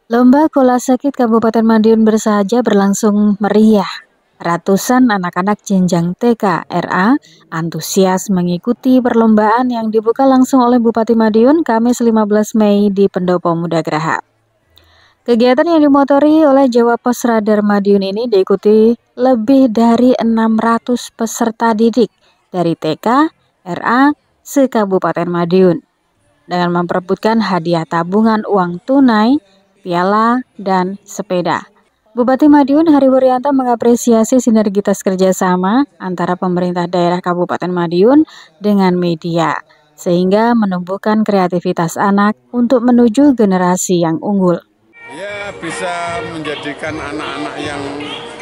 Lomba Bola Sakit Kabupaten Madiun Bersahaja berlangsung meriah. Ratusan anak-anak jenjang TK RA antusias mengikuti perlombaan yang dibuka langsung oleh Bupati Madiun Kamis 15 Mei di Pendopo Muda Graha. Kegiatan yang dimotori oleh Jawa Pos Radar Madiun ini diikuti lebih dari 600 peserta didik dari TK RA se-Kabupaten Madiun dengan memperebutkan hadiah tabungan uang tunai, piala, dan sepeda. Bupati Madiun Hari Wuryanto mengapresiasi sinergitas kerjasama antara pemerintah daerah Kabupaten Madiun dengan media, sehingga menumbuhkan kreativitas anak untuk menuju generasi yang unggul. Ya, bisa menjadikan anak-anak yang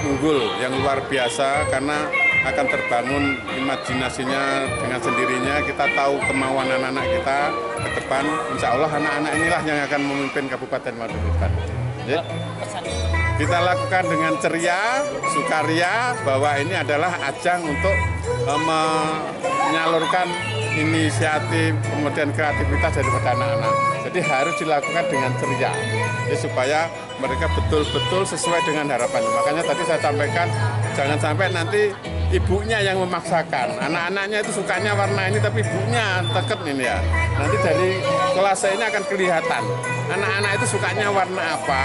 unggul, yang luar biasa karena akan terbangun imajinasinya dengan sendirinya. Kita tahu kemauan anak-anak kita ke depan. Insya Allah anak-anak inilah yang akan memimpin Kabupaten Madiun. Ya. Kita lakukan dengan ceria, sukaria, bahwa ini adalah ajang untuk menyalurkan inisiatif, kemudian kreativitas daripada anak-anak. Jadi harus dilakukan dengan ceria, jadi supaya mereka betul-betul sesuai dengan harapan. Makanya tadi saya sampaikan, jangan sampai nanti ibunya yang memaksakan. Anak-anaknya itu sukanya warna ini, tapi ibunya teket ini ya. Nanti dari kelas ini akan kelihatan, anak-anak itu sukanya warna apa,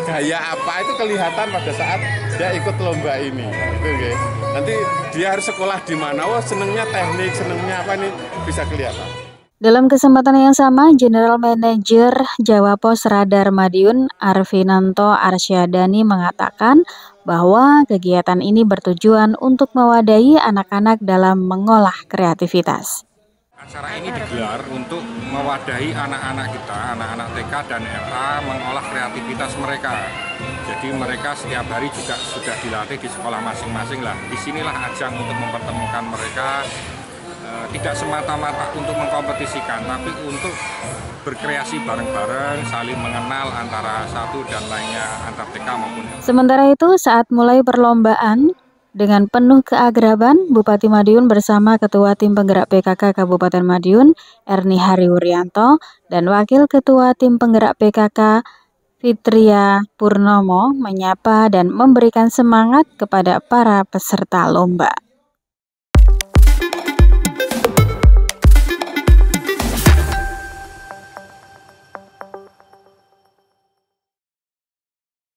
gaya apa, itu kelihatan pada saat dia ikut lomba ini. Nanti dia harus sekolah di mana, senengnya teknik, senengnya apa, ini bisa kelihatan. Dalam kesempatan yang sama, General Manager Jawa Pos Radar Madiun Arvinanto Arsyadani mengatakan bahwa kegiatan ini bertujuan untuk mewadahi anak-anak dalam mengolah kreativitas. Acara ini digelar untuk mewadahi anak-anak kita, anak-anak TK dan RA mengolah kreativitas mereka. Jadi mereka setiap hari juga sudah dilatih di sekolah masing-masing lah. Disinilah ajang untuk mempertemukan mereka, tidak semata-mata untuk mengkompetisikan, tapi untuk berkreasi bareng-bareng, saling mengenal antara satu dan lainnya, antar TK maupun. Sementara itu, saat mulai perlombaan, dengan penuh keagraban, Bupati Madiun bersama Ketua Tim Penggerak PKK Kabupaten Madiun, Erni Hari Wuryanto, dan Wakil Ketua Tim Penggerak PKK, Fitria Purnomo, menyapa dan memberikan semangat kepada para peserta lomba.